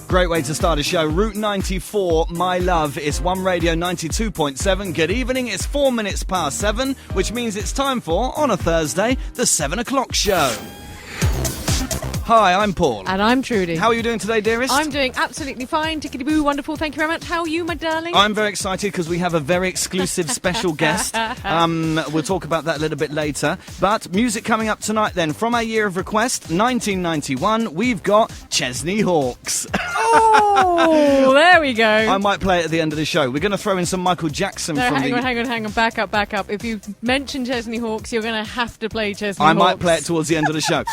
Great way to start a show. Route 94, My Love. It's One Radio 92.7. Good evening. It's 4 minutes past 7, which means it's time for, on a Thursday, the 7 o'clock show. Hi, I'm Paul. And I'm Trudy. How are you doing today, dearest? I'm doing absolutely fine. Tickety-boo, wonderful. Thank you very much. How are you, my darling? I'm very excited because we have a very exclusive special guest. We'll talk about that a little bit later. But music coming up tonight then. From our year of request, 1991, we've got Chesney Hawkes. Oh, there we go. I might play it at the end of the show. We're going to throw in some Michael Jackson no, from hang on. Back up. If you mention Chesney Hawkes, you're going to have to play Chesney I Hawkes. might play it towards the end of the show.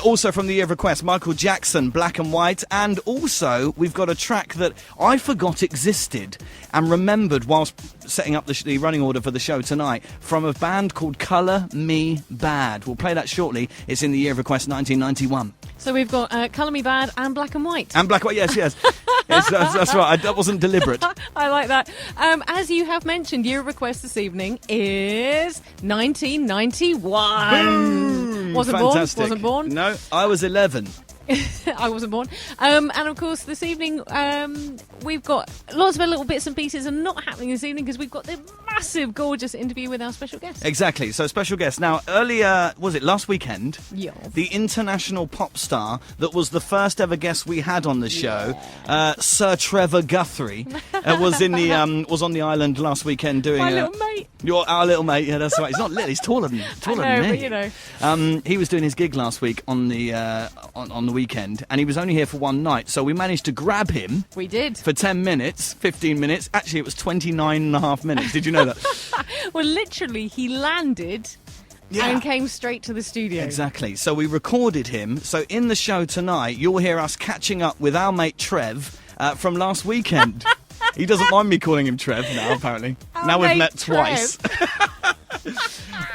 Also from the year of request, Michael Jackson, Black and White. And also, we've got a track that I forgot existed and remembered whilst setting up the running order for the show tonight from a band called Colour Me Bad. We'll play that shortly. It's in the year of request 1991. So we've got Colour Me Bad and Black and White. And Black and White, yes. Yes, that's right. That wasn't deliberate. I like that. As you have mentioned, year of request this evening is 1991. Boom! Fantastic. Wasn't born. No, I was 11. I wasn't born. And of course, this evening we've got lots of little bits and pieces, and not happening this evening because we've got the massive, gorgeous interview with our special guest. Exactly. So, special guest. Now, earlier, was it last weekend? Yeah. The international pop star that was the first ever guest we had on the show, Sir Trevor Guthrie, was on the island last weekend doing my little mate. Our little mate. Yeah, that's right. He's not little. He's taller than me. But you know. He was doing his gig last week on the on the weekend, and he was only here for one night. So we managed to grab him. We did. For 10 minutes, 15 minutes. Actually, it was 29 and a half minutes. Did you know that? Well, literally, he landed and came straight to the studio. Exactly. So we recorded him. So in the show tonight, you'll hear us catching up with our mate Trev from last weekend. He doesn't mind me calling him Trev now, apparently. Now we've met twice.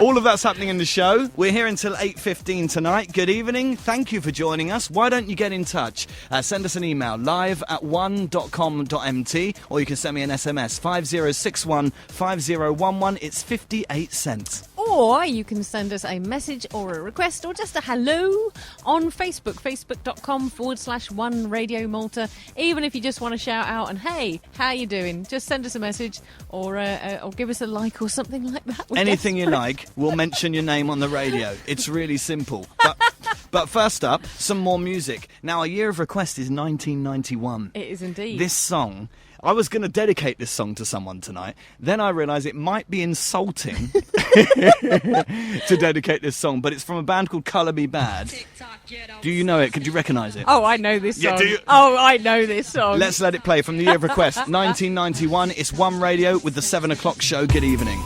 All of that's happening in the show. We're here until 8:15 tonight. Good evening. Thank you for joining us. Why don't you get in touch? Send us an email, live@one.com.mt, or you can send me an SMS, 5061 5011. It's 58 cents. Or you can send us a message or a request or just a hello on Facebook, facebook.com/One Radio Malta. Even if you just want to shout out and, hey, how you doing? Just send us a message or give us a like or something like that. Anything you like, we'll mention your name on the radio. It's really simple. But first up, some more music. Now, a year of request is 1991. It is indeed. This song, I was going to dedicate this song to someone tonight. Then I realised it might be insulting to dedicate this song, but it's from a band called Colour Me Bad. Do you know it? Could you recognise it? Oh, I know this song. Yeah, do you? Oh, I know this song. Let's let it play from the year of request, 1991. It's One Radio with the 7 o'clock show. Good evening.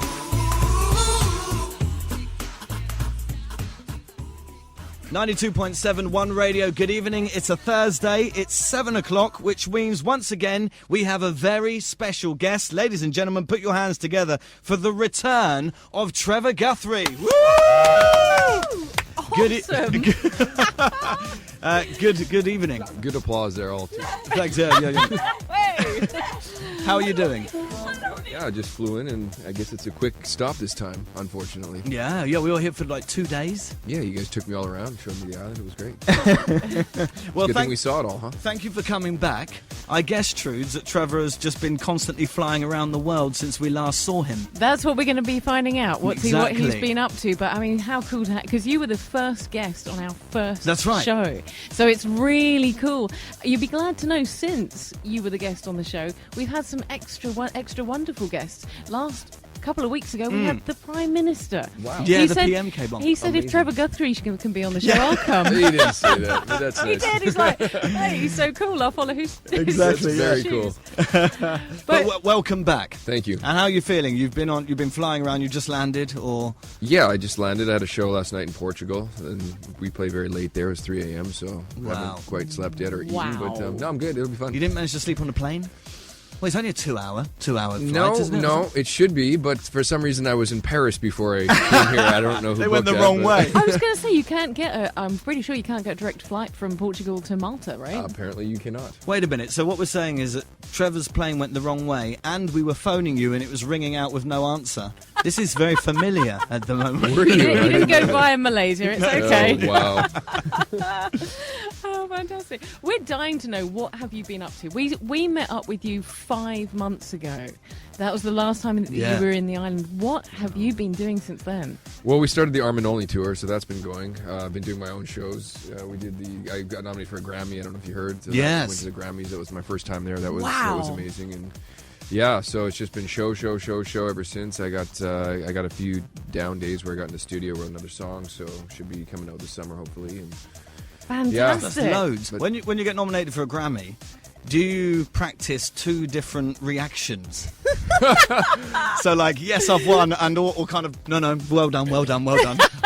92.7 One Radio, good evening. It's a Thursday, it's 7 o'clock, which means once again we have a very special guest. Ladies and gentlemen, put your hands together for the return of Trevor Guthrie. Woo! Awesome. Good evening. Good applause there, all. Thanks. Yeah. How are you doing? Yeah, I just flew in, and I guess it's a quick stop this time, unfortunately. Yeah, we were here for like 2 days. Yeah, you guys took me all around, showed me the island. It was great. Well, good thing we saw it all, huh? Thank you for coming back. I guess, Trudes, that Trevor has just been constantly flying around the world since we last saw him. That's what we're going to be finding out, what he's been up to. But, I mean, how cool that, because you were the first guest on our first show. So it's really cool. You'll be glad to know, since you were the guest on the show, we've had some extra wonderful guests. Last couple of weeks ago, we had the Prime Minister. Wow. Yeah, the PM came on. He said, amazing. if Trevor Guthrie can be on the show, I'll come. He didn't say that, but that's He nice. did. He's like, hey, he's so cool. I'll follow his Exactly, That's his very shoes. cool. But welcome back. Thank you. And how are you feeling? You've been flying around. You just landed, or? Yeah, I just landed. I had a show last night in Portugal, and we played very late there. It was 3 a.m., so I haven't quite slept yet or eaten. Wow. But no, I'm good. It'll be fun. You didn't manage to sleep on the plane? Well, it's only a two-hour flight, No, isn't it? no, it should be, but for some reason I was in Paris before I came here. I don't know who They went booked the that, wrong way. I was going to say, you can't get I'm pretty sure you can't get a direct flight from Portugal to Malta, right? Apparently you cannot. Wait a minute. So what we're saying is that Trevor's plane went the wrong way, and we were phoning you, and it was ringing out with no answer. This is very familiar at the moment. You didn't go via Malaysia. It's okay. Oh, wow. Oh, fantastic. We're dying to know, what have you been up to? We met up with you 5 months ago. That was the last time that you were in the island. What have you been doing since then? Well, we started the Armin Only tour, so that's been going. I've been doing my own shows. I got nominated for a Grammy. I don't know if you heard. So yes. I went to the Grammys. That was my first time there. That was amazing. And yeah, so it's just been show ever since. I got a few down days where I got in the studio, wrote another song, so should be coming out this summer hopefully. And fantastic. Yeah. That's loads. When you get nominated for a Grammy, do you practice 2 different reactions? So like, yes, I've won, and or kind of, no, well done.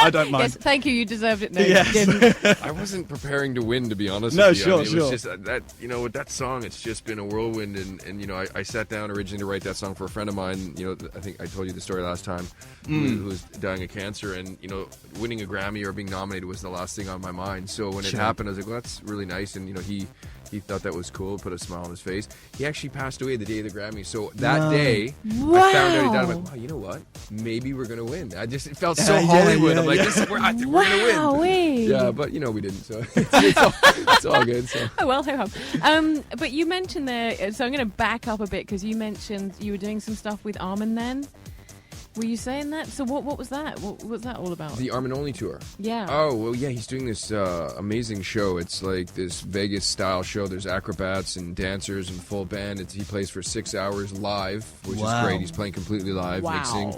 I don't mind. Yes, thank you deserved it. No, yes. you didn't. I wasn't preparing to win, to be honest No, with you. sure, It was just that, with that song, it's just been a whirlwind, and I sat down originally to write that song for a friend of mine. I think I told you the story last time, who was dying of cancer, and winning a Grammy or being nominated was the last thing on my mind. So when it happened, I was like, well, that's really nice, and he thought that was cool, put a smile on his face. He actually passed away the day of the Grammy. So that day, I found out he died. I'm like, wow, you know what? Maybe we're going to win. It felt so Hollywood. I'm like, we're going to win. Yeah, but, we didn't. So it's all good. So. Oh, well, ho-hum. But you mentioned there, so I'm going to back up a bit, because you mentioned you were doing some stuff with Armin then. Were you saying that? So what was that? What was that all about? The Armin Only tour. Yeah. Oh, well, yeah, he's doing this amazing show. It's like this Vegas-style show. There's acrobats and dancers and full band. He plays for 6 hours live, which is great. He's playing completely live, mixing.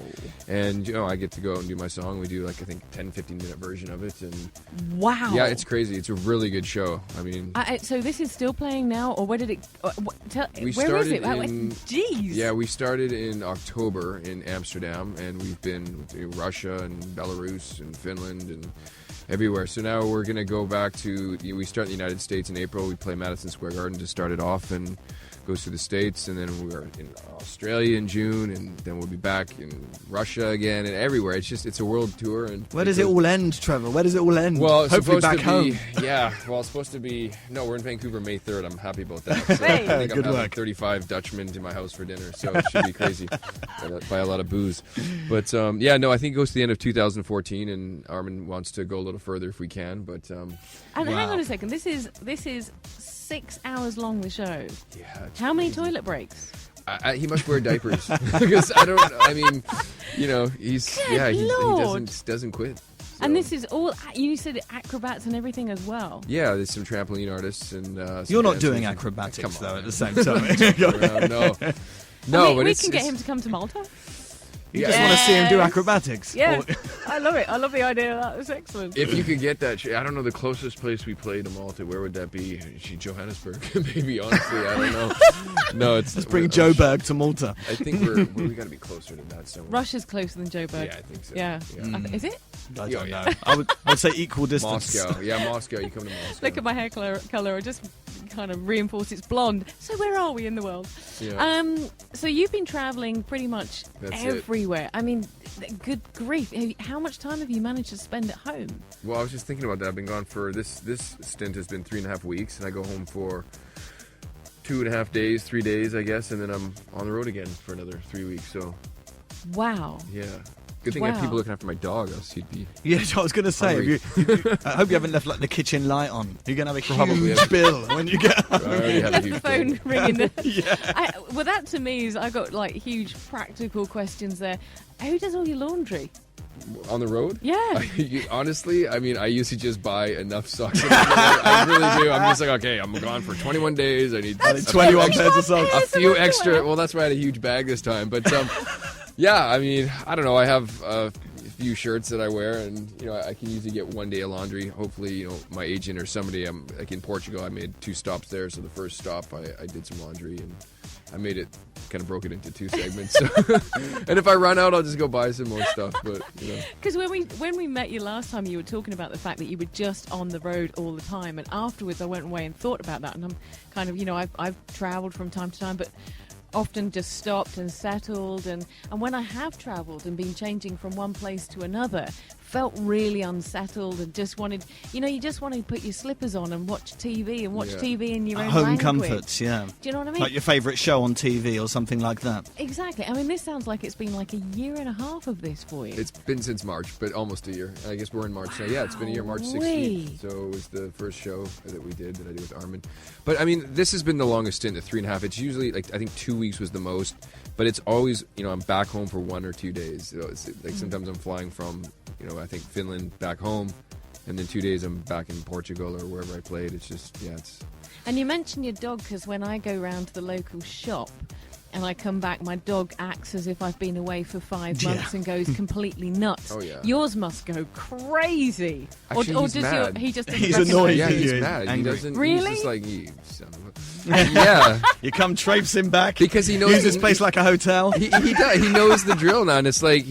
And, I get to go and do my song. We do, 10-15-minute version of it. And wow. Yeah, it's crazy. It's a really good show. I mean... so this is still playing now, or where did it... where is it? Jeez. Yeah, we started in October in Amsterdam. And we've been to Russia and Belarus and Finland and everywhere. So now we're going to go back to... We start in the United States in April. We play Madison Square Garden to start it off, and goes to the States. And then we're in Australia in June, and then we'll be back in Russia again and everywhere. It's a world tour. And where does it all end, Trevor? Where does it all end? Well, it's hopefully supposed back to be, home. Yeah, well, it's supposed to be... No, we're in Vancouver May 3rd. I'm happy about that. So I think I'm having 35 Dutchmen to my house for dinner, so it should be crazy. Buy a lot of booze. But, I think it goes to the end of 2014, and Armin wants to go a little further if we can, but... and hang on a second. This is 6 hours long, the show. Yeah. How many toilet breaks? He must wear diapers because he doesn't quit. So. And this is all, you said acrobats and everything as well. Yeah, there's some trampoline artists and. You're not doing acrobatics though at the same time. No, but we can get him to come to Malta. You just want to see him do acrobatics. Yeah, I love it. I love the idea. That was excellent. If you could get that, I don't know, the closest place we play to Malta, where would that be? Johannesburg, maybe, honestly. I don't know. No, let's bring Joburg to Malta. I think we got to be closer to that somewhere. Russia's closer than Joburg. Yeah, I think so. Yeah. Is it? I don't know. I would say equal distance. Moscow. Yeah, Moscow. You come to Moscow. Look at my hair colour. I just kind of reinforce it's blonde. So where are we in the world? Yeah. So you've been travelling pretty much everywhere. I mean, good grief. How much time have you managed to spend at home? Well, I was just thinking about that. I've been gone for this stint has been 3.5 weeks, and I go home for 2.5 days, 3 days, I guess, and then I'm on the road again for another 3 weeks. So, wow. Yeah. Good thing I have people looking after my dog, else he'd be. Yeah, I was going to say. I hope you haven't left the kitchen light on. You're going to have a huge bill when you get home. I already have a huge the phone bill. ringing. Yeah. Well, that to me is, I got huge practical questions there. Who does all your laundry? On the road? Yeah. Honestly, I mean, I usually just buy enough socks. I really do. I'm just like, okay, I'm gone for 21 days. I need 21 pairs of socks. A few extra. Well, that's why I had a huge bag this time. But yeah, I mean, I don't know. I have a few shirts that I wear, and I can usually get 1 day of laundry. Hopefully, my agent or somebody. I'm like in Portugal. I made 2 stops there. So the first stop, I did some laundry, and I made it, kind of broke it into 2 segments. So and if I run out, I'll just go buy some more stuff. But because when we met you last time, you were talking about the fact that you were just on the road all the time, and afterwards I went away and thought about that, and I'm kind of I've travelled from time to time, but often just stopped and settled, and when I have travelled and been changing from one place to another, felt really unsettled and just wanted, you just want to put your slippers on and watch TV TV in your own home language. comforts, yeah. Do you know what I mean? Like your favourite show on TV or something like that. Exactly. I mean, this sounds like it's been like a year and a half of this for you. It's been since March, but almost a year. I guess we're in March now. Yeah, it's been a year, March 16th. So it was the first show that we did, that I did with Armin. But I mean, this has been the longest stint at 3.5. It's usually, like, I think 2 weeks was the most. But it's always, I'm back home for 1 or 2 days. It's like sometimes I'm flying from, I think Finland back home, and then 2 days I'm back in Portugal or wherever I played. It's just, it's... And you mentioned your dog, because when I go round to the local shop and I come back, my dog acts as if I've been away for 5 months and goes completely nuts. Oh, yeah. Yours must go crazy. Actually, or he's does mad. He just he's annoyed. Yeah, he's mad. Angry. He doesn't. Really? He's just like, you son of a... Yeah. You come traipsing back because he knows this place like a hotel. He does. He knows the drill now, and it's like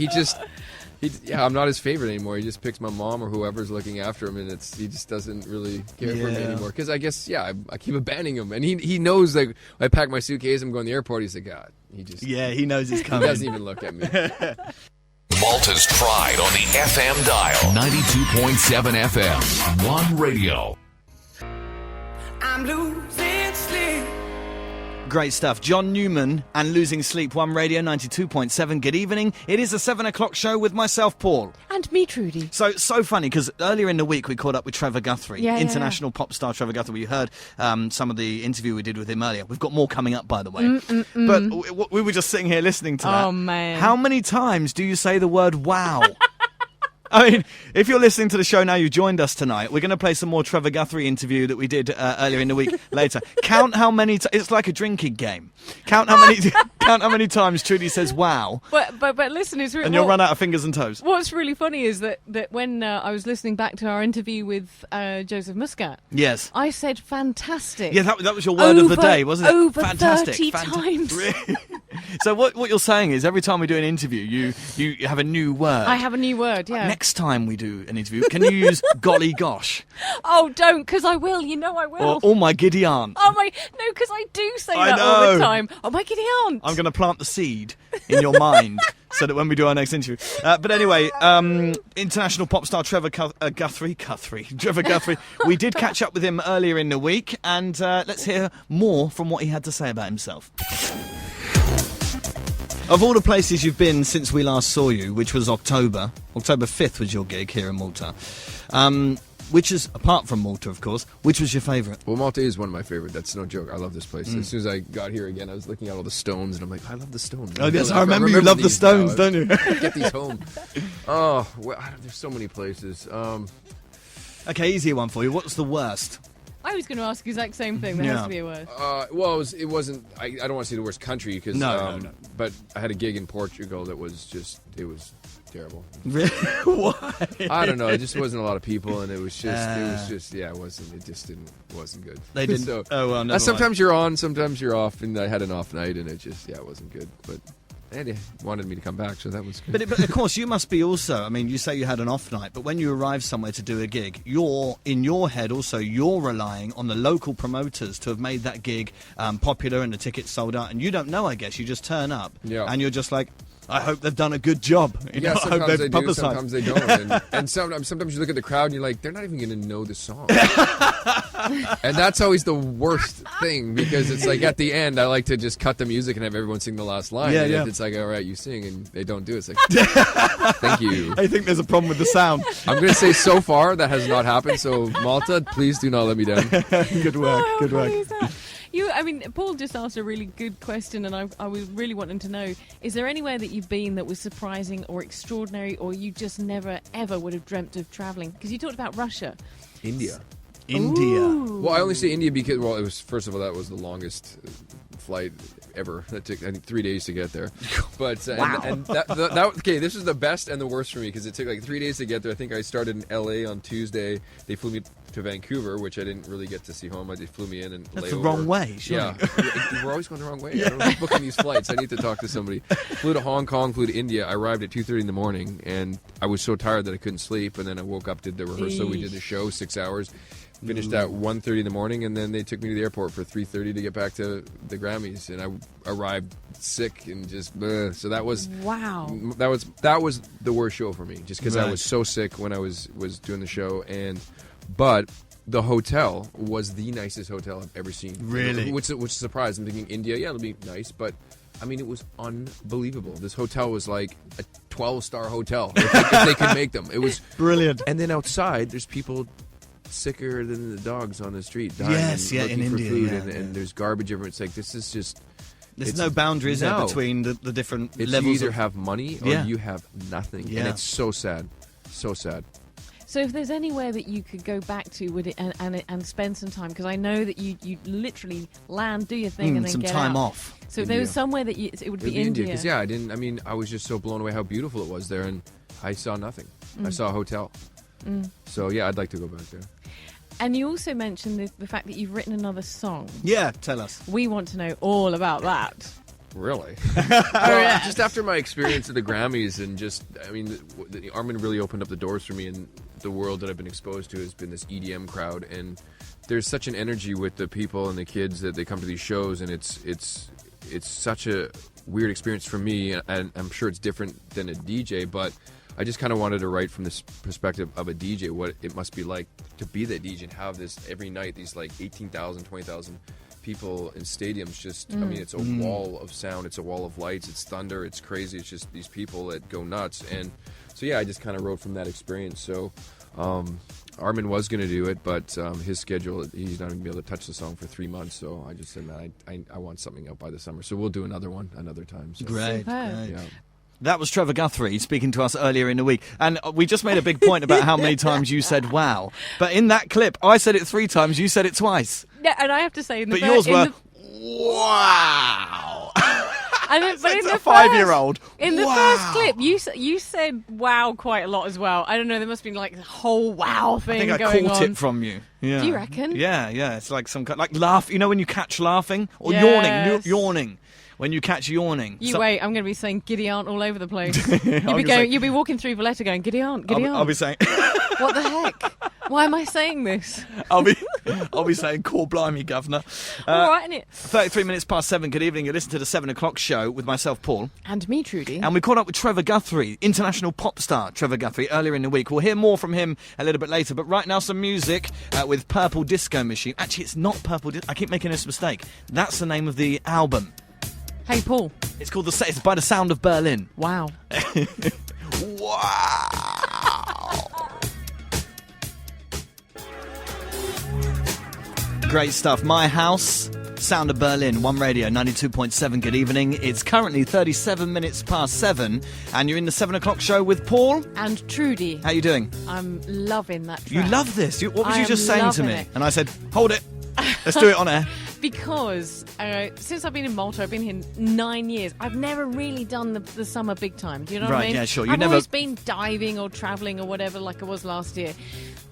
I'm not his favorite anymore. He just picks my mom or whoever's looking after him, and he just doesn't really care for me anymore. Because I guess I keep abandoning him, and he knows, like, I pack my suitcase, I'm going to the airport. He's like, God, he knows he's coming. He doesn't even look at me. Malta's pride on the FM dial. 92.7 FM. One Radio. I'm losing sleep. Great stuff. John Newman and Losing Sleep, One Radio 92.7. Good evening. It is a 7 o'clock show with myself, Paul. And me, Trudy. So funny, because earlier in the week we caught up with Trevor Guthrie, international pop star Trevor Guthrie. You heard some of the interview we did with him earlier. We've got more coming up, by the way. But we were just sitting here listening to that. Oh, man. How many times do you say the word wow? I mean, if you're listening to the show now, you joined us tonight. We're going to play some more Trevor Guthrie interview that we did earlier in the week later. Count how many. It's like a drinking game. Count how many times Trudy says "wow." But listen, it's really, and you'll run out of fingers and toes. What's really funny is that when I was listening back to our interview with Joseph Muscat, yes, I said fantastic. Yeah, that was your word of the day, wasn't it? Over fantastic, 30 times. So what you're saying is every time we do an interview, you have a new word. I have a new word. Yeah. Next time we do an interview, can you use golly gosh? Oh, don't, because I will. You know I will. Or oh my giddy aunt. Oh my, no, because I do say that all the time. Oh my giddy aunt. I'm going to plant the seed in your mind so that when we do our next interview. But anyway, international pop star Trevor Guthrie. We did catch up with him earlier in the week, and let's hear more from what he had to say about himself. Of all the places you've been since we last saw you, which was October 5th was your gig here in Malta, which is, apart from Malta, of course, which was your favourite? Well, Malta is one of my favourite. That's no joke. I love this place. As soon as I got here again, I was looking at all the stones, and I'm like, I love the stones. Oh, yes, I remember you love the stones, don't you? Get these home. Oh, well, there's so many places. Okay, easy one for you. What's the worst? I was going to ask the exact same thing. There has to be a word. Well, it wasn't. I don't want to say the worst country because. No. But I had a gig in Portugal that was just. It was terrible. Really? Why? I don't know. It just wasn't a lot of people, and it was just. Yeah, it wasn't. It just wasn't good. They didn't. So, oh well. Never sometimes mind. You're on, sometimes you're off, and I had an off night, and it just. Yeah, it wasn't good, but. And he wanted me to come back, so that was good. But of course, you must be also, I mean, you say you had an off night, but when you arrive somewhere to do a gig, in your head also, you're relying on the local promoters to have made that gig popular and the tickets sold out. And you don't know, I guess. You just turn up and you're just like, I hope they've done a good job. I hope they've do, sometimes they don't. And sometimes you look at the crowd and you're like, they're not even going to know the song. And that's always the worst thing, because it's like at the end, I like to just cut the music and have everyone sing the last line. Yeah, and it's like, all right, you sing, and they don't do it. It's like, thank you. I think there's a problem with the sound. I'm going to say so far that has not happened. So Malta, please do not let me down. Good work. Good work. Paul just asked a really good question, and I was really wanting to know, is there anywhere that you've been that was surprising or extraordinary, or you just never, ever would have dreamt of travelling? Because you talked about Russia. India. Ooh. Well, I only say India because, well, it was, first of all, that was the longest flight ever. That took, I think, 3 days to get there. But wow. and that okay, this is the best and the worst for me, because it took like 3 days to get there. I think I started in LA on Tuesday. They flew me to Vancouver, which I didn't really get to see home. They flew me in and That's lay the over. wrong way, surely. Yeah. We're always going the wrong way. I don't know who's booking these flights. I need to talk to somebody. Flew to Hong Kong, flew to India. I arrived at 2:30 in the morning, and I was so tired that I couldn't sleep. And then I woke up, did the rehearsal. We did the show, 6 hours. Finished at 1:30 in the morning, and then they took me to the airport for 3:30 to get back to the Grammys. And I arrived sick and just so that was that was the worst show for me, just because I was so sick when I was doing the show. But the hotel was the nicest hotel I've ever seen. Really, which surprised. I'm thinking India, yeah, it'll be nice, but I mean, it was unbelievable. This hotel was like a 12-star hotel if they could make them. It was brilliant. And then outside, there's people sicker than the dogs on the street dying in looking for India, food, yeah, and there's garbage everywhere. It's like, this is just... There's no boundaries there between the different levels. You either have money or you have nothing. Yeah. And it's so sad. So sad. So if there's anywhere that you could go back to with it and spend some time, because I know that you literally land, do your thing, and then some get time out. off. So if there was somewhere that it would be India. Because I was just so blown away how beautiful it was there, and I saw nothing. I saw a hotel. So yeah, I'd like to go back there. And you also mentioned the fact that you've written another song. Yeah, tell us. We want to know all about that. Really? Well, just after my experience at the Grammys, and Armin really opened up the doors for me, and the world that I've been exposed to has been this EDM crowd, and there's such an energy with the people and the kids that they come to these shows, and it's such a weird experience for me, and I'm sure it's different than a DJ, but I just kind of wanted to write from this perspective of a DJ, what it must be like to be that DJ and have this every night, these like 18,000, 20,000 people in stadiums. Just, I mean, it's a wall of sound, it's a wall of lights, it's thunder, it's crazy. It's just these people that go nuts. And so, yeah, I just kind of wrote from that experience. So Armin was going to do it, but his schedule, he's not going to be able to touch the song for 3 months. So I just said, man, I want something out by the summer. So we'll do another one another time. So. Great. Yeah. That was Trevor Guthrie speaking to us earlier in the week. And we just made a big point about how many times you said wow. But in that clip, I said it 3 times, you said it twice. Yeah, and I have to say... But yours were, wow. But in the 5-year-old. In the first clip, you said wow quite a lot as well. I don't know, there must be like a whole wow thing going on. I think I caught it from you. Yeah. Do you reckon? Yeah. It's like some kind, like laugh. You know when you catch laughing? Or yawning. When you catch yawning. Wait, I'm going to be saying giddy aunt all over the place. You'll be walking through Valletta going, giddy aunt, giddy aunt. I'll be saying... What the heck? Why am I saying this? I'll be saying, call blimey, governor. All right, innit? 33 minutes past 7. Good evening. You listen to the 7 o'clock show with myself, Paul. And me, Trudy. And we caught up with Trevor Guthrie, international pop star Trevor Guthrie, earlier in the week. We'll hear more from him a little bit later. But right now, some music with Purple Disco Machine. Actually, it's not Purple Disco. I keep making this mistake. That's the name of the album. Hey, Paul. It's called It's by the Sound of Berlin. Wow. Wow. Great stuff. My House, Sound of Berlin, One Radio, 92.7. Good evening. It's currently 37 minutes past 7, and you're in the 7 o'clock show with Paul. And Trudy. How you doing? I'm loving that track. You love this? What was you just saying to me? It. And I said, hold it. Let's do it on air. Because since I've been in Malta, I've been here 9 years. I've never really done the summer big time. Do you know what I mean? Yeah, sure. I've always been diving or travelling or whatever like I was last year.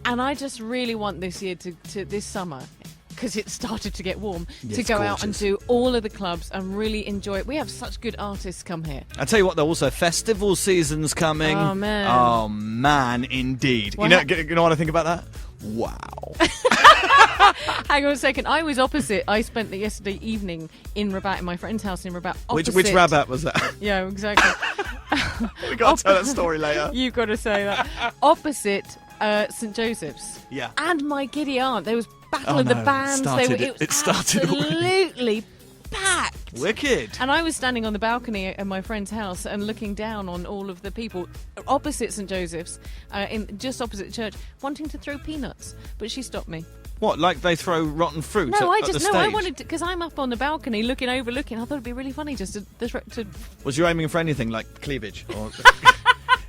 And I just really want this year to this summer, because it started to get warm, to go out and do all of the clubs and really enjoy it. We have such good artists come here. I tell you what, though, also festival season's coming. Oh, man. Oh, man, indeed. You know what I think about that? Wow. Hang on a second. I was opposite. I spent the yesterday evening in Rabat, in my friend's house in Rabat. Which Rabat was that? Yeah, exactly. We got to tell that story later. You've got to say that. Opposite St. Joseph's. Yeah. And my giddy aunt. There was Battle of the Bands. It started absolutely packed. Wicked. And I was standing on the balcony at my friend's house and looking down on all of the people opposite St. Joseph's, just opposite the church, wanting to throw peanuts. But she stopped me. What, like they throw rotten fruit No, at the stage? I wanted to, because I'm up on the balcony overlooking. I thought it'd be really funny just to... Was you aiming for anything like cleavage? Or...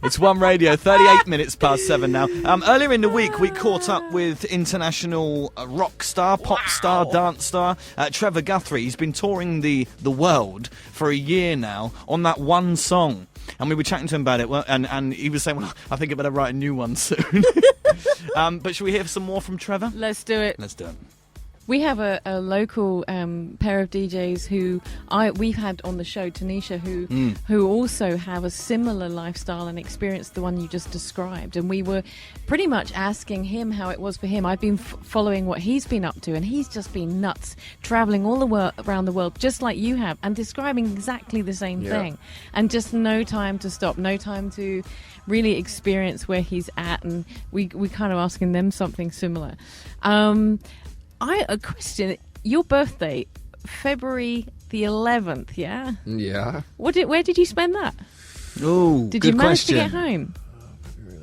It's One Radio, 38 minutes past 7 now. Earlier in the week, we caught up with international rock star, pop star, dance star, Trevor Guthrie. He's been touring the world for a year now on that one song. and we were chatting to him about it, and he was saying, well, I think I better write a new one soon. But should we hear some more from Trevor? Let's do it. Let's do it. We have a local pair of DJs who we've had on the show, Tanisha, who also have a similar lifestyle and experience to the one you just described. And we were pretty much asking him how it was for him. I've been following what he's been up to, and he's just been nuts, traveling all around the world, just like you have, and describing exactly the same thing. And just no time to stop, no time to really experience where he's at. And we kind of asking them something similar. A question. Your birthday, February the 11th, yeah? Yeah. Where did you spend that? Oh, did you manage to get home? February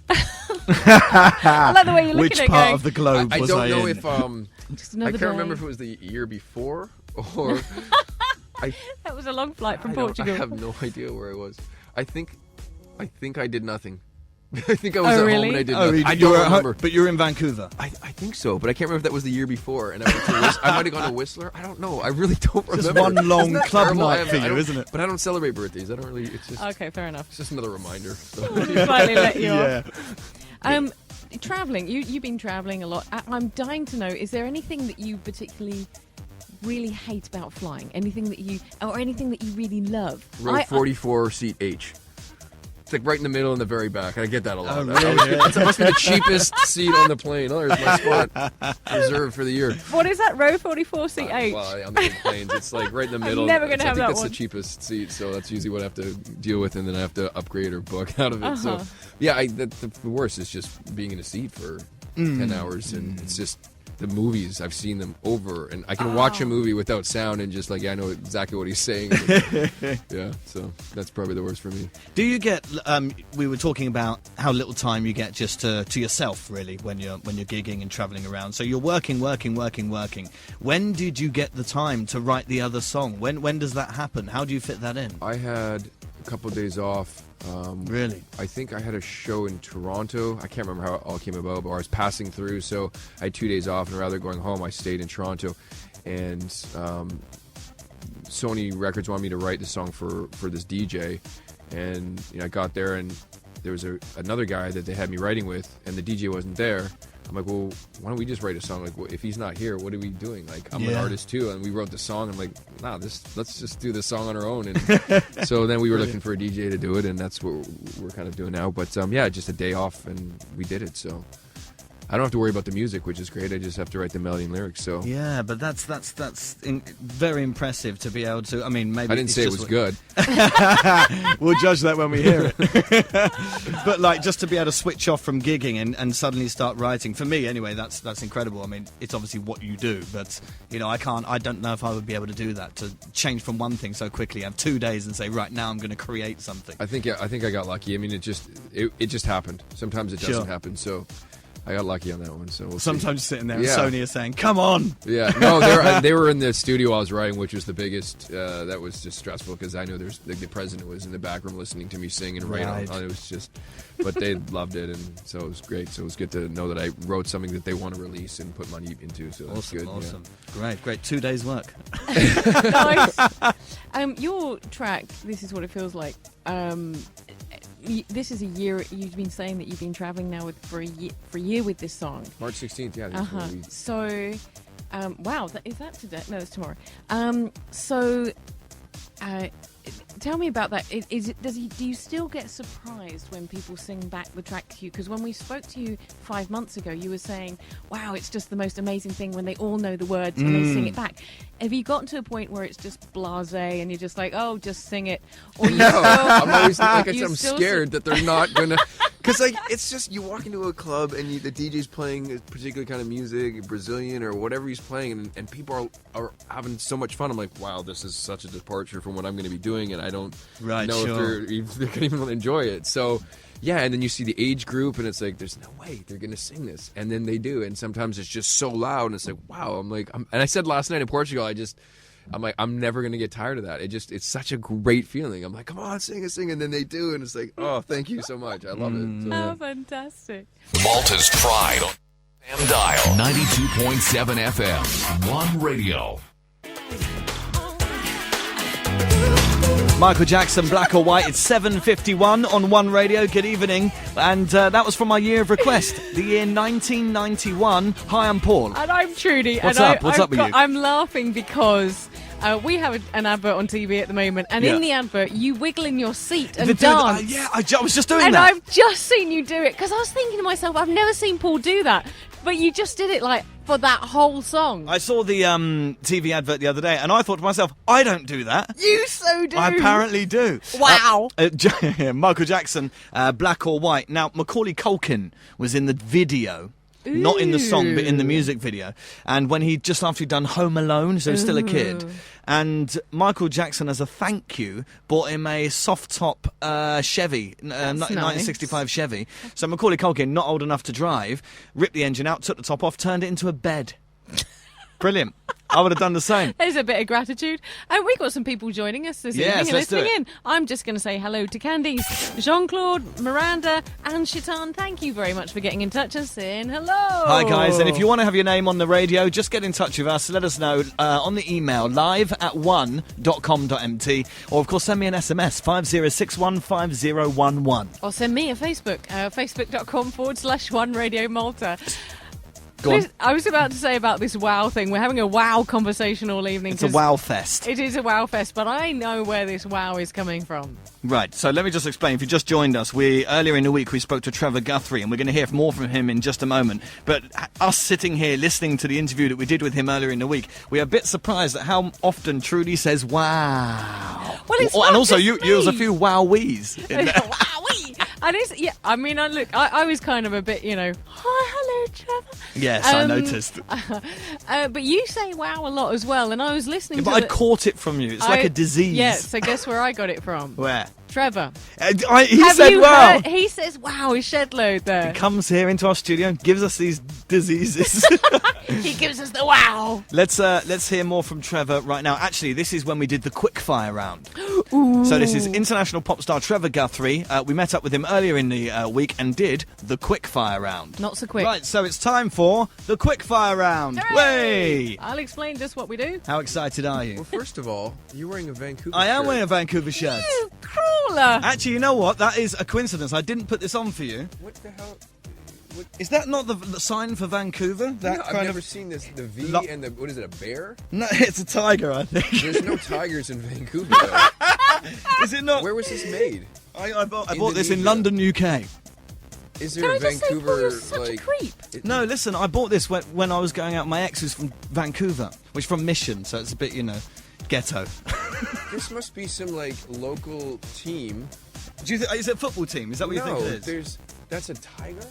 11th. I like the way you're looking Which at it. part of the globe was I I don't know in? if Just I another can't day. remember if it was the year before or That was a long flight from I Portugal. have no idea where I was. I think I did nothing. I think I was at really? home and I did Oh, nothing. I you were don't at remember. but you're in Vancouver. I think so, but I can't remember if that was the year before. And I went to I might have gone to Whistler. I don't know. I really don't remember. Just one long Isn't that club terrible? night for I you, don't- isn't it? But I don't celebrate birthdays. I don't really. It's just. Okay, fair enough. It's just another reminder. So. Slightly let you Yeah. off. Traveling. You've been traveling a lot. I'm dying to know, is there anything that you particularly really hate about flying? Anything that you really love? Row 44, seat H. It's like right in the middle and the very back. I get that a lot. Oh, really? That must be the cheapest seat on the plane. Oh, there's my spot reserved for the year. What is that? Row 44, seat H? Well, on the big planes, it's like right in the middle. never gonna have I think that that's one. the cheapest seat, so that's usually what I have to deal with, and then I have to upgrade or book out of it. Uh-huh. So, yeah, the worst is just being in a seat for 10 hours, and it's just the movies. I've seen them over, and I can watch a movie without sound and just like I know exactly what he's saying. Yeah, so that's probably the worst for me. Do you get? We were talking about how little time you get just to yourself, really, when you're gigging and traveling around. So you're working. When did you get the time to write the other song? When does that happen? How do you fit that in? I had a couple of days off. Really? I think I had a show in Toronto. I can't remember how it all came about, but I was passing through, so I had 2 days off, and rather than going home, I stayed in Toronto. And Sony Records wanted me to write the song for this DJ, and I got there, and there was another guy that they had me writing with, and the DJ wasn't there. I'm like, well, why don't we just write a song? Like, well, if he's not here, what are we doing? Like, I'm an artist too, and we wrote the song. I'm like, nah, let's just do this song on our own. And so then we were looking for a DJ to do it, and that's what we're kind of doing now. But yeah, just a day off, and we did it. So I don't have to worry about the music, which is great. I just have to write the melody and lyrics. So yeah, but that's very impressive to be able to. I mean, maybe I didn't say it was good. We'll judge that when we hear it. But like, just to be able to switch off from gigging and suddenly start writing, for me anyway, that's incredible. I mean, it's obviously what you do, but I don't know if I would be able to do that, to change from one thing so quickly, have 2 days and say, right now I'm going to create something. I think I got lucky. I mean, it just happened. Sometimes it doesn't happen. So I got lucky on that one. So sometimes sitting there and Sony is saying, come on. Yeah, no, they were in the studio I was writing, which was the biggest. That was just stressful because I know there's the president was in the back room listening to me sing and write on it. Was just, but they loved it, and so it was great. So it was good to know that I wrote something that they want to release and put money into. So that's good. Awesome, great 2 days work. Nice. Your track, This Is What It Feels Like. This is a year. You've been saying that you've been traveling now for a year with this song. March 16th, yeah. So, wow, is that today? No, it's tomorrow. Tell me about that. Do you still get surprised when people sing back the track to you? Because when we spoke to you 5 months ago, you were saying, wow, it's just the most amazing thing when they all know the words and they sing it back. Have you gotten to a point where it's just blasé and you're just like, oh, just sing it? Or you I'm always like I said, I'm scared that they're not gonna, because like it's just you walk into a club and the DJ's playing a particular kind of music, Brazilian or whatever he's playing, and people are having so much fun. I'm like, wow, this is such a departure from what I'm going to be doing, and I don't know if they're going to even enjoy it. So. Yeah, and then you see the age group, and it's like, there's no way they're going to sing this. And then they do, and sometimes it's just so loud, and it's like, wow. And I said last night in Portugal, I'm like, I'm never going to get tired of that. It's such a great feeling. I'm like, come on, sing it, and then they do, and it's like, oh, thank you so much. I love it. So, oh, fantastic. Malta's Pride on FM Dial 92.7 FM. One Radio. Michael Jackson, Black or White. It's 7:51 on One Radio. Good evening. And that was from my year of request, the year 1991. Hi, I'm Paul. And I'm Trudy. What's up? What's up with you? I'm laughing because we have an advert on TV at the moment, and in the advert, you wiggle in your seat and dance. I was just doing and that. And I've just seen you do it, because I was thinking to myself, I've never seen Paul do that. But you just did it, like, for that whole song. I saw the TV advert the other day, and I thought to myself, I don't do that. You so do. I apparently do. Wow. Michael Jackson, Black or White. Now, Macaulay Culkin was in the video. Ooh. Not in the song, but in the music video. And when just after he'd done Home Alone, so he's still a kid. And Michael Jackson, as a thank you, bought him a soft-top Chevy, 1965 Chevy. So Macaulay Culkin, not old enough to drive, ripped the engine out, took the top off, turned it into a bed. Brilliant. I would have done the same. There's a bit of gratitude. And we've got some people joining us this evening and listening in. I'm just going to say hello to Candice, Jean-Claude, Miranda and Shaitan. Thank you very much for getting in touch and saying hello. Hi, guys. And if you want to have your name on the radio, just get in touch with us. Let us know on the email, live@one.com.mt. Or, of course, send me an SMS, 50615011. Or send me a Facebook, facebook.com/One Radio Malta. Go on. I was about to say about this wow thing. We're having a wow conversation all evening. It's a wow fest. It is a wow fest, but I know where this wow is coming from. Right, so let me just explain. If you just joined us, earlier in the week we spoke to Trevor Guthrie, and we're going to hear more from him in just a moment. But us sitting here listening to the interview that we did with him earlier in the week, we are a bit surprised at how often Trudy says wow. Well, it's and also you use a few wowies. Wowee! And I was kind of a bit, hi, hello, Trevor. Yes, I noticed. But you say wow a lot as well, and I was listening to but I caught it from you. It's like a disease. Yeah, so guess where I got it from? Where? Trevor. He said wow. He says wow, his shed load there. He comes here into our studio and gives us these diseases. He gives us the wow. Let's hear more from Trevor right now. Actually, this is when we did the quickfire round. Ooh. So this is international pop star Trevor Guthrie. We met up with him earlier in the week and did the quickfire round. Not so quick. Right, so it's time for the quickfire round. Way! I'll explain just what we do. How excited are you? Well, first of all, you're wearing a Vancouver I am shirt. wearing a Vancouver shirt. You crawler. Actually, you know what? That is a coincidence. I didn't put this on for you. What the hell? Is that not the sign for Vancouver? I've never seen this. The V and what is it, a bear? No, it's a tiger, I think. There's no tigers in Vancouver, though. Is it not? Where was this made? I bought this in London, UK. Is there a Vancouver, you're such a creep? No, listen, I bought this when I was going out. My ex was from Vancouver, which is from Mission, so it's a bit, ghetto. This must be some, local team. Do you think, is it a football team? Is that what you think it is? That's a tiger?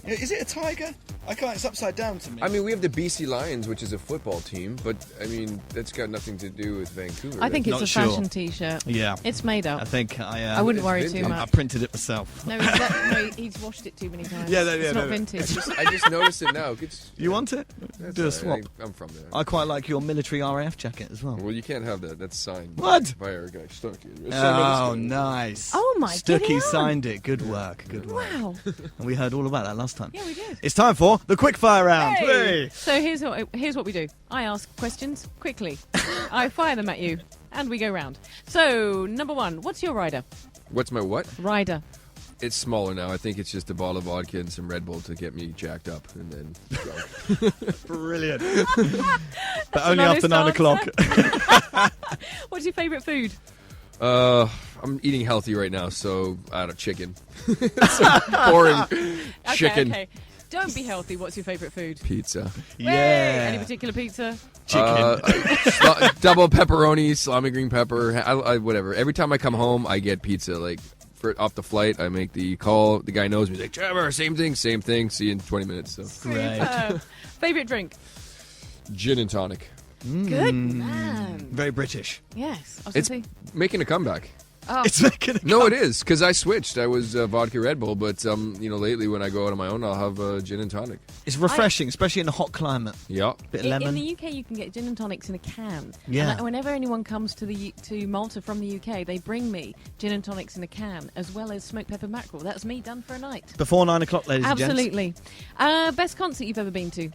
Is it a tiger? I can't. It's upside down to me. I mean, we have the BC Lions, which is a football team, but that's got nothing to do with Vancouver. I think it's Not a sure. fashion T-shirt. Yeah, it's made up. I think I wouldn't worry too much. I printed it myself. No, he's washed it too many times. It's not vintage. I just noticed it now. You want it? Do a swap. I'm from there. I quite like your military RAF jacket as well. Well, you can't have that. That's signed. What? By our guy Stucky. Oh, nice. Oh my! Stucky signed it. Good work. Good work. Wow. And we heard all about that last time. Yeah, we did. It's time for the quickfire round. Hey. So here's what we do. I ask questions quickly. I fire them at you, and we go round. So number one, what's your rider? What's my what? Rider. It's smaller now. I think it's just a bottle of vodka and some Red Bull to get me jacked up, and then drunk. Brilliant. But only after 9 o'clock. What's your favourite food? I'm eating healthy right now, so I don't know, chicken. Boring chicken. Okay. Don't be healthy. What's your favourite food? Pizza. Yeah. Any particular pizza? Chicken. Double pepperoni, salami green pepper, whatever. Every time I come home, I get pizza. Off the flight, I make the call. The guy knows me. He's like, Trevor, same thing. See you in 20 minutes. So. Great. Favourite drink? Gin and tonic. Good man. Very British. Yes. It's making a comeback. Oh. It's making a No, it is, because I switched. I was vodka Red Bull, but lately when I go out on my own, I'll have gin and tonic. It's refreshing, especially in a hot climate. Yeah. Bit of lemon. In the UK, you can get gin and tonics in a can. Yeah. And whenever anyone comes to Malta from the UK, they bring me gin and tonics in a can, as well as smoked pepper mackerel. That's me done for a night. Before 9 o'clock, ladies and gents. Absolutely. Best concert you've ever been to?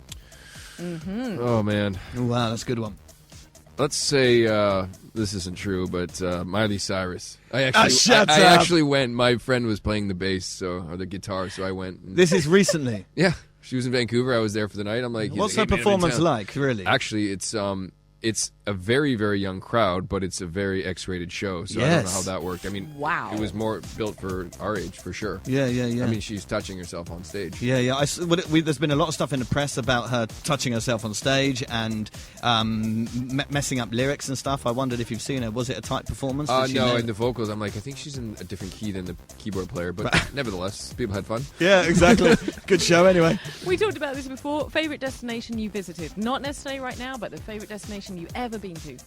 Mm-hmm. Oh, man. Ooh, wow, that's a good one. Let's say this isn't true, but Miley Cyrus. I actually went. My friend was playing the bass or the guitar, so I went. This is recently. Yeah, she was in Vancouver. I was there for the night. I'm like, what's her performance like, really? Actually, it's a very, very young crowd, but it's a very X-rated show, so I don't know how that worked. I mean, wow. It was more built for our age, for sure. Yeah. I mean, she's touching herself on stage. Yeah. There's been a lot of stuff in the press about her touching herself on stage and messing up lyrics and stuff. I wondered if you've seen her. Was it a tight performance? No, in the vocals, I'm like, I think she's in a different key than the keyboard player, but nevertheless, people had fun. Yeah, exactly. Good show anyway. We talked about this before. Favourite destination you visited? Not necessarily right now, but the favourite destination you ever been to?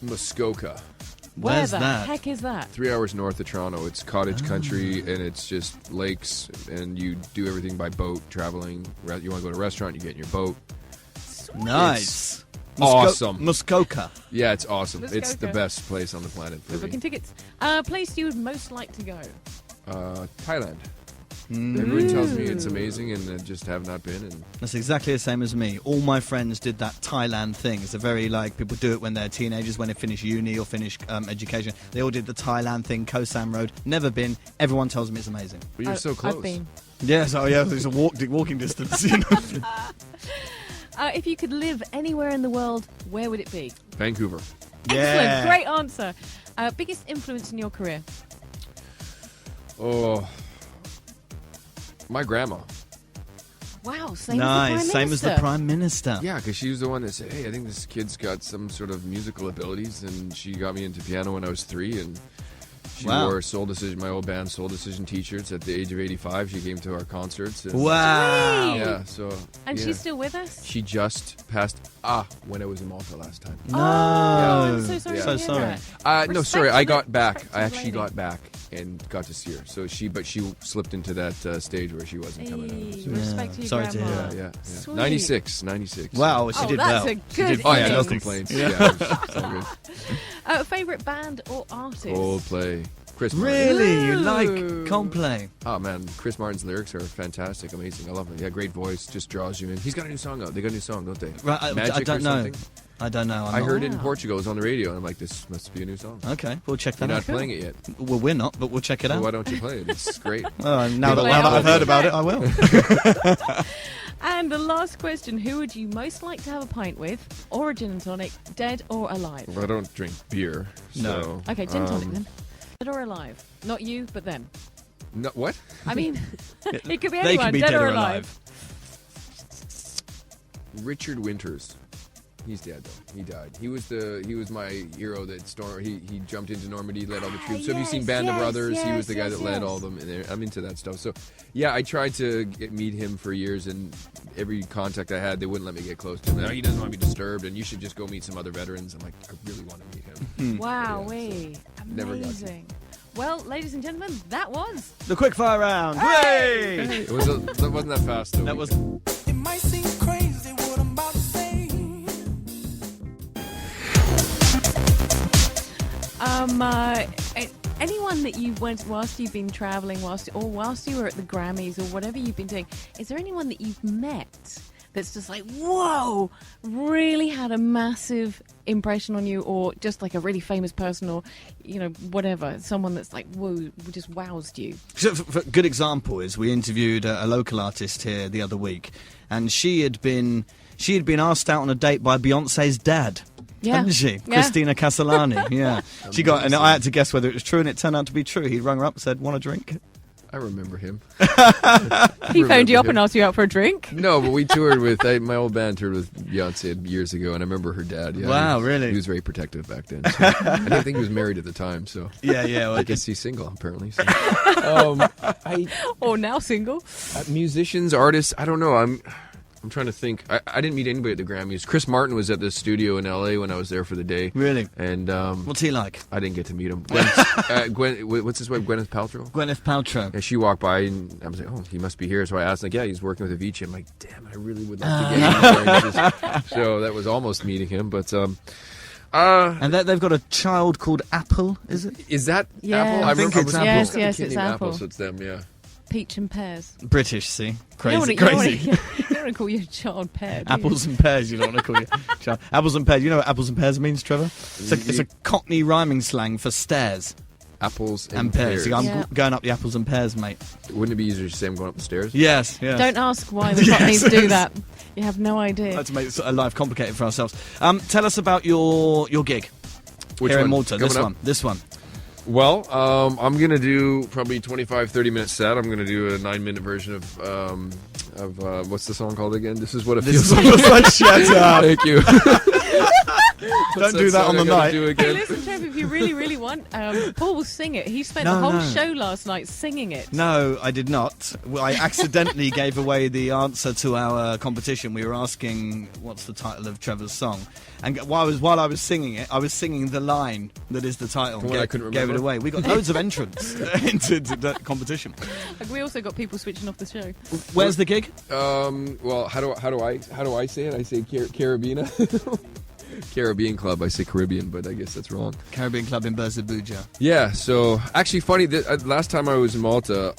Muskoka. Where the heck is that? 3 hours north of Toronto. It's cottage country, and it's just lakes, and you do everything by boat, traveling. You want to go to a restaurant, you get in your boat. Sweet. Nice. Awesome. Muskoka. Yeah, it's awesome. Muskoka. It's the best place on the planet for We're me. booking tickets. Place you would most like to go? Thailand. Everyone tells me it's amazing, and I just have not been. And That's exactly the same as me. All my friends did that Thailand thing. It's a very, people do it when they're teenagers, when they finish uni or finish education. They all did the Thailand thing, Koh Sam Road. Never been. Everyone tells me it's amazing. But you're so close. I've been. Yes, it's a walking distance. If you could live anywhere in the world, where would it be? Vancouver. Excellent. Great answer. Biggest influence in your career? Oh, my grandma. Wow, same Same as the Prime Minister. Yeah, because she was the one that said, hey, I think this kid's got some sort of musical abilities, and she got me into piano when I was 3, and she wore Soul Decision, my old band Soul Decision t-shirts at the age of 85. She came to our concerts. And Wow. Yeah, so... And she's still with us? She just passed when I was in Malta last time. No. Oh, I'm so sorry. Yeah. to So hear sorry. that. No, sorry, I got back. Respect I to the actually lady. got back and got to see her. So she slipped into that stage where she wasn't coming out. So, Respect to your Sorry to grandma. hear. yeah. Sweet. 96. Wow, she did that's well. a good Oh, yeah, no innings. complaints. Yeah, it's all good. Favourite band or artist? Coldplay. Chris Martin. Really? You Ooh. like Coldplay? Oh, man, Chris Martin's lyrics are fantastic, amazing. I love them. Yeah, great voice, just draws you in. He's got a new song out. They got a new song, don't they? Right, Magic I don't or know. something? I don't know. I heard it in Wow. Portugal. It was on the radio, and I'm like, this must be a new song. Okay, we'll check You're that not out. playing it yet. Well, we're not, but we'll check it Well, out. why don't you play it? It's great. Now that Play it I've heard on about the it, I will. And the last question, who would you most like to have a pint with? Or a gin and tonic, dead or alive? Well, I don't drink beer. No. So, Okay, gin and tonic then. Dead or alive? Not you, but them. No, what? I mean, it could be They anyone, could be dead, dead or or alive. Richard Winters. He's dead though. He died. He was my hero that he jumped into Normandy, led all the troops. So have you seen Band of Brothers? He was the guy that led all of them. And I'm into that stuff. So yeah, I tried to meet him for years, and every contact I had, they wouldn't let me get close to him. No, he doesn't want to be disturbed, and you should just go meet some other veterans. I'm like, I really want to meet him. Wow, Yeah, never got to. amazing. Well, ladies and gentlemen, that was The quickfire round. Hooray! It wasn't that fast though. That was. It might seem crazy what I'm about to say. anyone that you went whilst you've been travelling, whilst you were at the Grammys or whatever you've been doing, is there anyone that you've met that's just like, whoa, really had a massive impression on you, or just like a really famous person, or whatever, someone that's like, whoa, just wowsed you? So, for good example is we interviewed a local artist here the other week, and she had been asked out on a date by Beyonce's dad. Yeah. Hadn't she? Yeah. Christina Castellani. Yeah. She got, and I had to guess whether it was true, and it turned out to be true. He rung her up and said, "Want a drink?" I remember him. He phoned you up and asked you out for a drink? No, but we toured with my old band toured with Beyonce years ago, and I remember her dad. Yeah, Wow, really? He was very protective back then. So. I didn't think he was married at the time, so Yeah. Well, I guess he's single apparently. So. Or now single? Musicians, artists, I don't know. I'm trying to think. I didn't meet anybody at the Grammys. Chris Martin was at the studio in L.A. when I was there for the day. Really? And what's he like? I didn't get to meet him. What's his wife? Gwyneth Paltrow? Gwyneth Paltrow. Yeah, she walked by, and I was like, oh, he must be here. So I asked, like, yeah, he's working with Avicii. I'm like, damn, I really would like to get him. So that was almost meeting him. But And they've got a child called Apple, is it? is that Yeah. Apple? I think remember- it's I was Apple. almost got the Yes, kid it's named Apple. So it's them, yeah. peach and pears. British, see? Crazy. Crazy. You don't want to call your child pear, do you? Apples and pears, you don't want to call your child. Apples and pears. You know what apples and pears means, Trevor? It's a Cockney rhyming slang for stairs. Apples and pears. I'm going up the apples and pears, mate. Wouldn't it be easier to say I'm going up the stairs? Yes. Don't ask why the Cockneys do that. You have no idea. Let's make life complicated for ourselves. Tell us about your gig. Which here one? in Malta. This one. Well, I'm going to do probably 25-30 minute set. I'm going to do a 9-minute version of what's the song called again? This is what it feels like. Shut up. Thank you. Don't do that on the night. Hey, listen, Trevor, if you really, really want, Paul will sing it. He spent the whole show last night singing it. No, I did not. I accidentally gave away the answer to our competition. We were asking, what's the title of Trevor's song? And while I was singing it, I was singing the line that is the title. I couldn't remember. Gave it away. We got loads of entrants into the competition. We also got people switching off the show. Where's the gig? Well, how do I say it? I say Carabina. Caribbean Club. I say Caribbean, but I guess that's wrong. Caribbean Club in Berzabuja. Yeah. So actually, funny. Last time I was in Malta,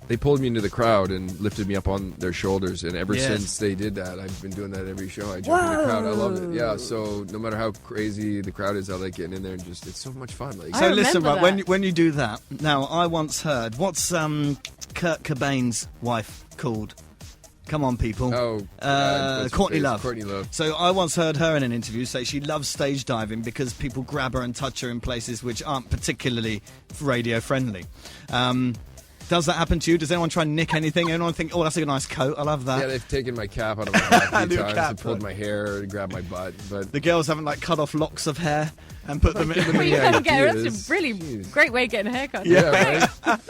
they pulled me into the crowd and lifted me up on their shoulders, and ever since they did that, I've been doing that every show. I jump in the crowd. I love it. Yeah. So no matter how crazy the crowd is, I like getting in there and it's so much fun. Like, so listen, right, when you do that, now I once heard what's Kurt Cobain's wife called? Come on, people. Courtney Love. Courtney Love. So I once heard her in an interview say she loves stage diving because people grab her and touch her in places which aren't particularly radio friendly. Does that happen to you? Does anyone try and nick anything? Anyone think, oh, that's a nice coat, I love that? Yeah, they've taken my cap out of my head a few times and pulled my hair and grabbed my butt. But the girls haven't cut off locks of hair and put them in. That's a really great way of getting a haircut. Yeah, right?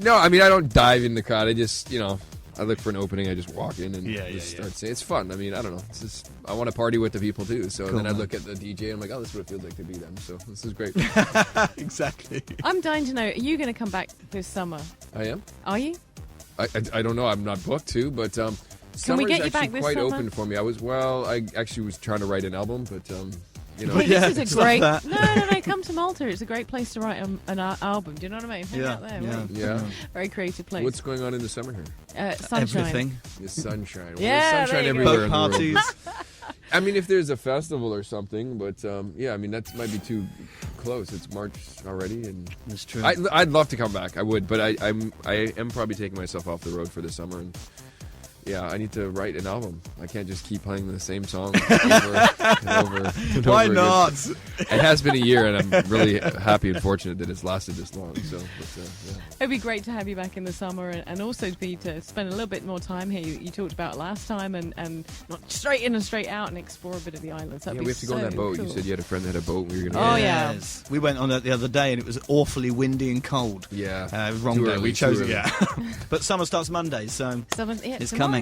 No, I mean, I don't dive in the crowd. I just, I look for an opening. I just walk in and start saying. It's fun. I mean, I don't know. It's just, I want to party with the people too. So then I look at the DJ and I'm like, oh, this is what it feels like to be them. So this is great. Exactly. I'm dying to know, are you going to come back this summer? I am. Are you? I don't know. I'm not booked to, but can we get you back actually this quite summer? open for me. I actually was trying to write an album, but This is a great. No. Come to Malta. It's a great place to write an album. Do you know what I mean? Hang out there. Yeah. Very creative place. What's going on in the summer here? Sunshine. Everything. The sunshine. Yeah, sunshine there you everywhere go. in Boat the world. parties. I mean, if there's a festival or something, but I mean that might be too close. It's March already, and That's true. I'd love to come back. I would, but I am probably taking myself off the road for the summer, and I need to write an album. I can't just keep playing the same song over and over. And Why over not? Again. It has been a year, and I'm really happy and fortunate that it's lasted this long. So, It'd be great to have you back in the summer, and also to spend a little bit more time here. You talked about last time, and not straight in and straight out and explore a bit of the islands. we have to go on that boat. Cool. You said you had a friend that had a boat. We were going Oh, to yeah. We went on it the other day and it was awfully windy and cold. Yeah. Wrong Too day. early, We chose too it. early. Yeah. But summer starts Monday, so it's coming.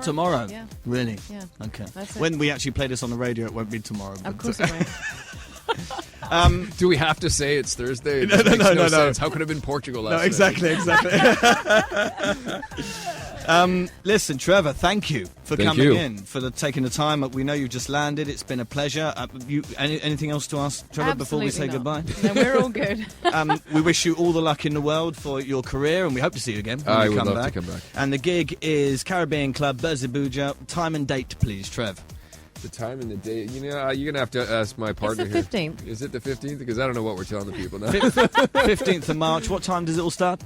Tomorrow. Yeah. Really? Yeah. Okay. That's it. When we actually play this on the radio, it won't be tomorrow. Of course it won't. Do we have to say it's Thursday? No. Sense. How could it have been Portugal last night? Exactly. Listen, Trevor, thank you for coming in, for taking the time. We know you've just landed. It's been a pleasure. Anything else to ask, Trevor, before we say goodbye? No, we're all good. We wish you all the luck in the world for your career, and we hope to see you again when I you would come love back. to come back. And the gig is Caribbean Club, Berzabuja. Time and date, please, Trev. The time and the day. You're going to have to ask my partner It's the 15th. Is it the 15th? Because I don't know what we're telling the people now. 15th of March. What time does it all start?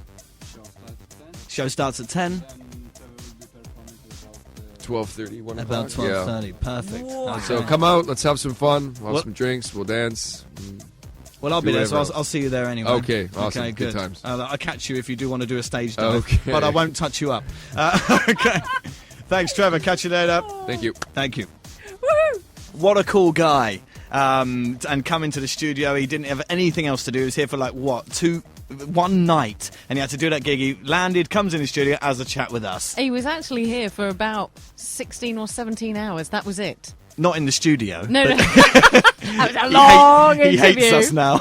Show starts at 10. 12:30, 1 o'clock. About 12:30. Perfect. Wow. So come out, let's have some fun. We'll have some drinks, we'll dance. Well, I'll be Do there, so whatever I'll see you there anyway. Okay, awesome. Okay, Good good. times. I'll catch you if you do want to do a stage dive, Okay. but I won't touch you up. Okay. Thanks, Trevor. Catch you later. Thank you. Thank you. Woohoo! What a cool guy. And coming to the studio, he didn't have anything else to do. He was here for one night, and he had to do that gig. He landed, comes in the studio, has a chat with us. He was actually here for about 16 or 17 hours. That was it. Not in the studio. No, but that was a long interview. He hates us now.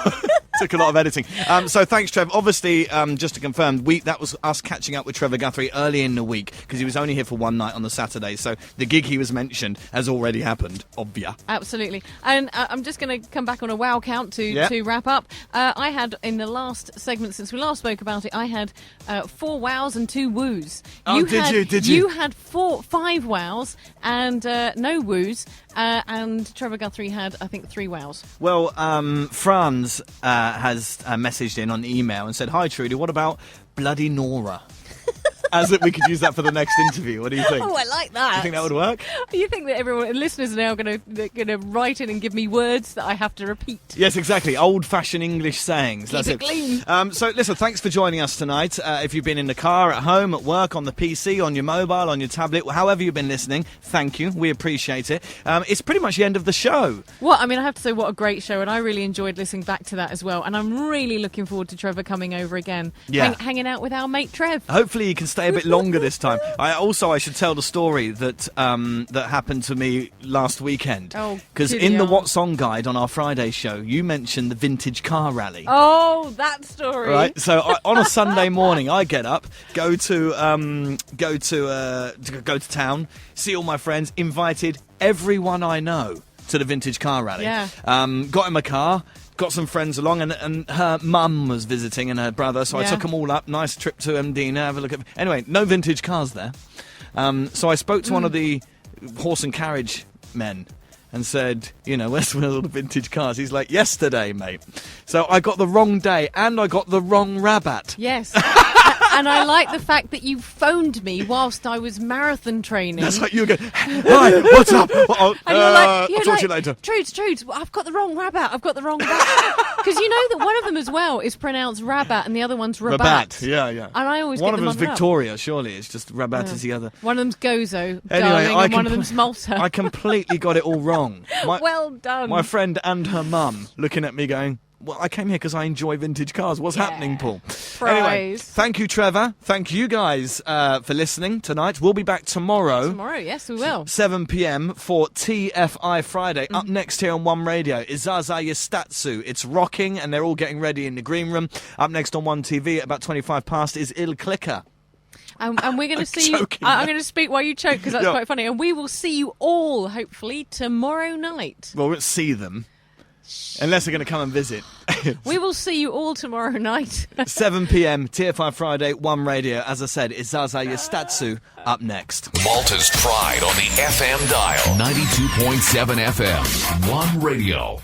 Took a lot of editing. So thanks, Trev. Obviously, just to confirm, that was us catching up with Trevor Guthrie early in the week because he was only here for one night on the Saturday. So the gig he was mentioned has already happened. Obvious. Absolutely. And I'm just going to come back on a wow count to wrap up. I had, in the last segment since we last spoke about it, I had 4 wows and 2 woos. Did you? You had 5 wows and no woos. And Trevor Guthrie had, I think, 3 wows. Well, Franz has messaged in on email and said, "Hi, Trudy, what about Bloody Nora?" As if we could use that for the next interview. What do you think? Oh, I like that. Do you think that would work? You think that listeners are now going to write in and give me words that I have to repeat? Yes, exactly. Old-fashioned English sayings. Keep it clean. So, listen, thanks for joining us tonight. If you've been in the car, at home, at work, on the PC, on your mobile, on your tablet, however you've been listening, thank you. We appreciate it. It's pretty much the end of the show. Well, I mean, I have to say, what a great show, and I really enjoyed listening back to that as well. And I'm really looking forward to Trevor coming over again, hanging out with our mate Trev. Hopefully, he can stay a bit longer this time. I should tell the story that that happened to me last weekend. Because in the What Song Guide on our Friday show, you mentioned the vintage car rally. Oh, that story. Right. So on a Sunday morning, I get up, go to town, see all my friends, invited everyone I know to the vintage car rally. Yeah. Got in my car. Got some friends along, and her mum was visiting and her brother, so I took them all up. Nice trip to Mdina, have a look at... Anyway, no vintage cars there. So I spoke to one of the horse and carriage men and said, where's all the vintage cars? He's like, yesterday, mate. So I got the wrong day, and I got the wrong rabat. Yes. And I like the fact that you phoned me whilst I was marathon training. That's like you were going, hi, what's up? And I'll talk to you later. Trudes, I've got the wrong rabat. Because you know that one of them as well is pronounced rabat and the other one's rabat. Yeah. And I always one get them of them's Victoria, surely. It's just rabat is the other. One of them's Gozo, darling, and one of them's Malta. I completely got it all wrong. Well done. My friend and her mum looking at me going, well, I came here because I enjoy vintage cars. What's happening, Paul? Anyway, thank you, Trevor. Thank you guys for listening tonight. We'll be back tomorrow. Tomorrow, yes, we will. 7 p.m. for TFI Friday. Up next here on One Radio is Zaza Yastatsu. It's rocking, and they're all getting ready in the green room. Up next on One TV at about 25 past is Il Clicker. And we're going to see you. I'm going to speak while you choke because that's quite funny. And we will see you all, hopefully, tomorrow night. Well, we won't see them. Unless they're going to come and visit. We will see you all tomorrow night. 7 p.m, TFI Friday, One Radio. As I said, it's Zaza Yastatsu up next. Malta's Pride on the FM dial. 92.7 FM, One Radio.